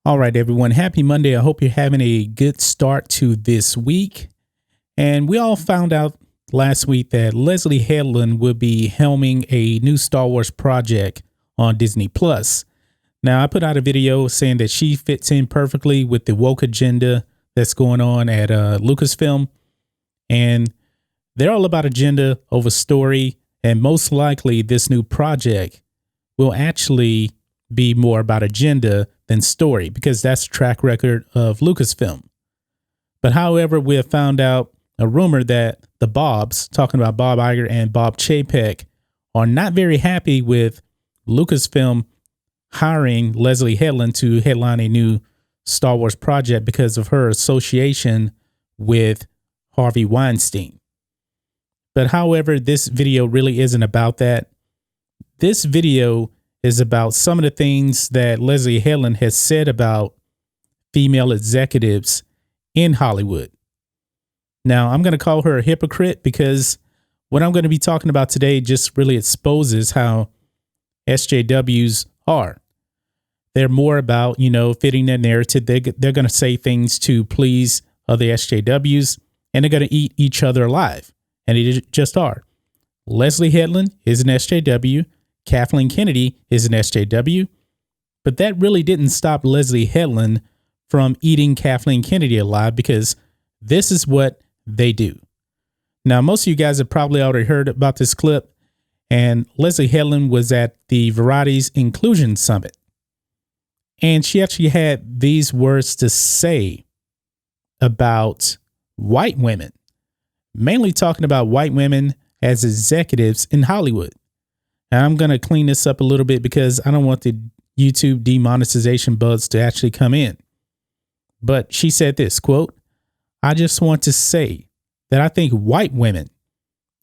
All right, everyone. Happy Monday. I hope you're having a good start to this week. And we all found out last week that Leslye Headland will be helming a new Star Wars project on Disney Plus. Now, I put out a video saying that she fits in perfectly with the woke agenda that's going on at Lucasfilm. And they're all about agenda over story. And most likely this new project will actually be more about agenda than story, because that's the track record of Lucasfilm. But however, we have found out a rumor that the Bobs, talking about Bob Iger and Bob Chapek, are not very happy with Lucasfilm hiring Leslye Headland to headline a new Star Wars project because of her association with Harvey Weinstein. But however, this video really isn't about that. This video is about some of the things that Leslye Headland has said about female executives in Hollywood. Now, I'm going to call her a hypocrite because what I'm going to be talking about today just really exposes how SJWs are. They're more about, fitting their narrative. They're going to say things to please other SJWs, and they're going to eat each other alive. And they just are. Leslye Headland is an SJW. Kathleen Kennedy is an SJW, but that really didn't stop Leslye Headland from eating Kathleen Kennedy alive, because this is what they do. Now, most of you guys have probably already heard about this clip, and Leslye Headland was at the Variety's Inclusion Summit, and she actually had these words to say about white women, mainly talking about white women as executives in Hollywood. And I'm going to clean this up a little bit because I don't want the YouTube demonetization bugs to actually come in. But she said this, quote, "I just want to say that I think white women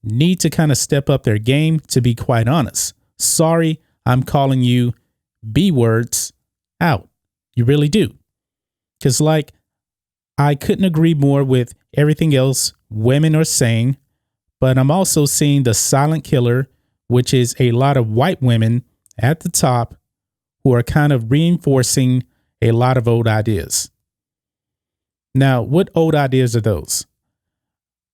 need to kind of step up their game, to be quite honest. Sorry, I'm calling you B words out. You really do. Because I couldn't agree more with everything else women are saying, but I'm also seeing the silent killer, which is a lot of white women at the top who are kind of reinforcing a lot of old ideas." Now, what old ideas are those?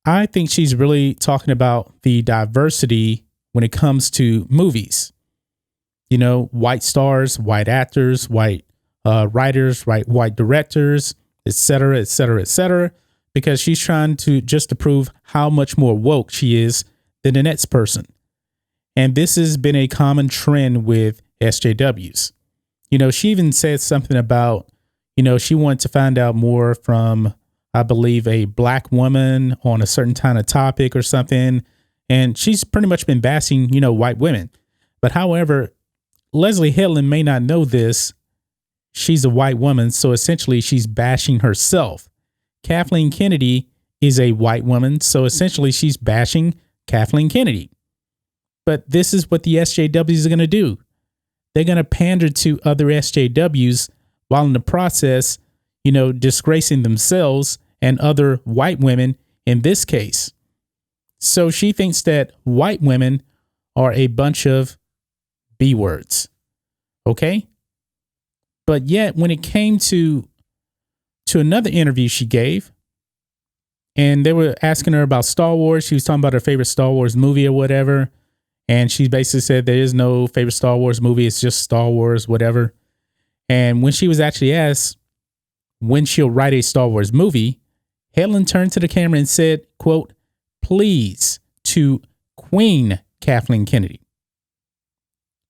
I think she's really talking about the diversity when it comes to movies. White stars, white actors, white writers, white directors, et cetera, et cetera, et cetera, because she's trying to prove how much more woke she is than the next person. And this has been a common trend with SJWs. She even said something about, she wanted to find out more from, I believe, a black woman on a certain kind of topic or something. And she's pretty much been bashing, white women. But however, Leslye Headland may not know this. She's a white woman, so essentially she's bashing herself. Kathleen Kennedy is a white woman, so essentially she's bashing Kathleen Kennedy. But this is what the SJWs are going to do. They're going to pander to other SJWs while in the process, disgracing themselves and other white women in this case. So she thinks that white women are a bunch of B words. Okay? But yet when it came to another interview she gave, and they were asking her about Star Wars, she was talking about her favorite Star Wars movie or whatever. And she basically said there is no favorite Star Wars movie. It's just Star Wars, whatever. And when she was actually asked when she'll write a Star Wars movie, Headland turned to the camera and said, quote, "Please," to Queen Kathleen Kennedy.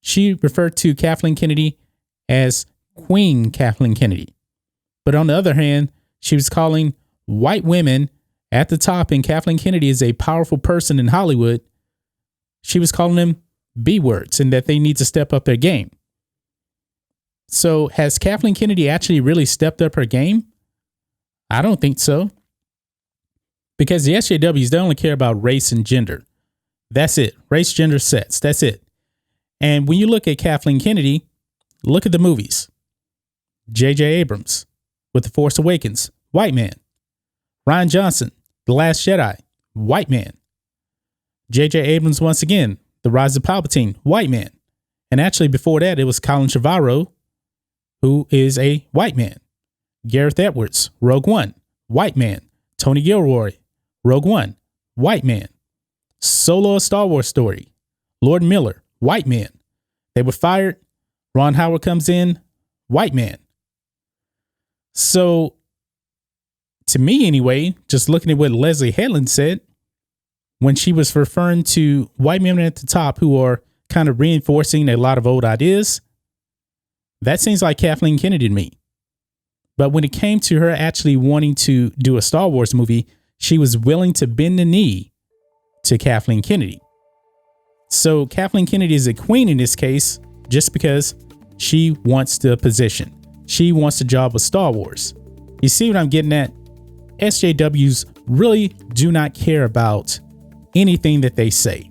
She referred to Kathleen Kennedy as Queen Kathleen Kennedy. But on the other hand, she was calling white women at the top, and Kathleen Kennedy is a powerful person in Hollywood. She was calling them B words and that they need to step up their game. So has Kathleen Kennedy actually really stepped up her game? I don't think so. Because the SJWs, they only care about race and gender. That's it. Race, gender, sex. That's it. And when you look at Kathleen Kennedy, look at the movies. J.J. Abrams with The Force Awakens, white man. Rian Johnson, The Last Jedi, white man. J.J. Abrams, once again, The Rise of Palpatine, white man. And actually before that, it was Colin Trevorrow who is a white man. Gareth Edwards, Rogue One, white man. Tony Gilroy, Rogue One, white man. Solo a Star Wars Story, Lord Miller, white man. They were fired. Ron Howard comes in, white man. So, to me anyway, just looking at what Leslye Headland said, when she was referring to white men at the top who are kind of reinforcing a lot of old ideas, that seems like Kathleen Kennedy to me. But when it came to her actually wanting to do a Star Wars movie, she was willing to bend the knee to Kathleen Kennedy. So Kathleen Kennedy is a queen in this case just because she wants the position. She wants the job with Star Wars. You see what I'm getting at? SJWs really do not care about anything that they say.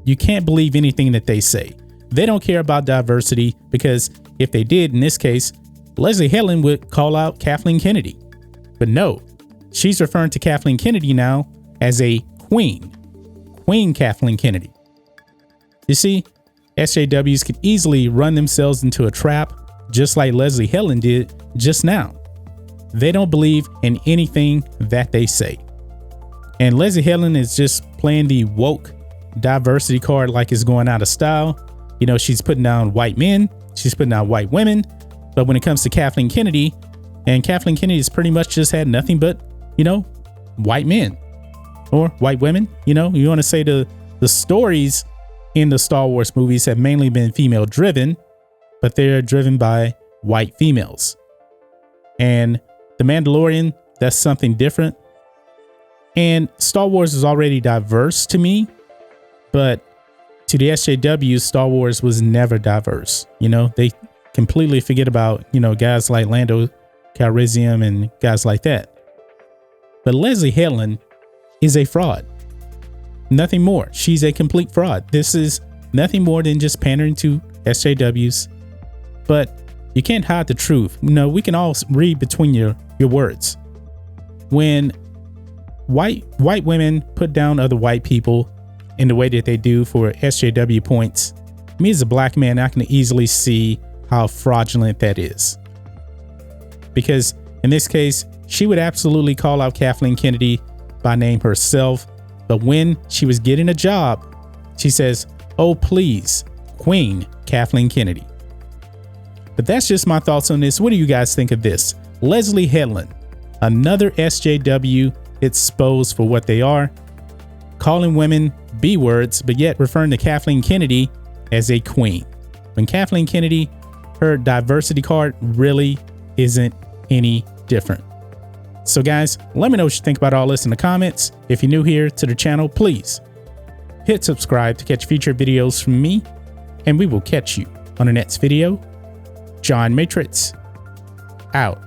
You can't believe anything that they say. They don't care about diversity because if they did, in this case, Leslye Headland would call out Kathleen Kennedy. But no, she's referring to Kathleen Kennedy now as a queen. Queen Kathleen Kennedy. You see, SJWs could easily run themselves into a trap just like Leslye Headland did just now. They don't believe in anything that they say. And Leslye Headland is just playing the woke diversity card like it's going out of style. You know, she's putting down white men, she's putting down white women. But when it comes to Kathleen Kennedy, and Kathleen Kennedy has pretty much just had nothing but, you know, white men or white women. You know, you want to say the stories in the Star Wars movies have mainly been female driven, but they're driven by white females. And The Mandalorian, that's something different. And Star Wars is already diverse to me, but to the SJWs, Star Wars was never diverse. You know, they completely forget about, you know, guys like Lando Calrissian and guys like that. But Leslye Headland is a fraud. Nothing more. She's a complete fraud. This is nothing more than just pandering to SJWs. But you can't hide the truth. You know, we can all read between your words. When white women put down other white people in the way that they do for SJW points, me as a black man, I can easily see how fraudulent that is. Because in this case, she would absolutely call out Kathleen Kennedy by name herself. But when she was getting a job, she says, "Oh, please, Queen Kathleen Kennedy." But that's just my thoughts on this. What do you guys think of this? Leslye Headland, another SJW exposed for what they are, calling women B words, but yet referring to Kathleen Kennedy as a queen. When Kathleen Kennedy, her diversity card really isn't any different. So guys, let me know what you think about all this in the comments. If you're new here to the channel, please hit subscribe to catch future videos from me, and we will catch you on the next video. John Matrixx, out.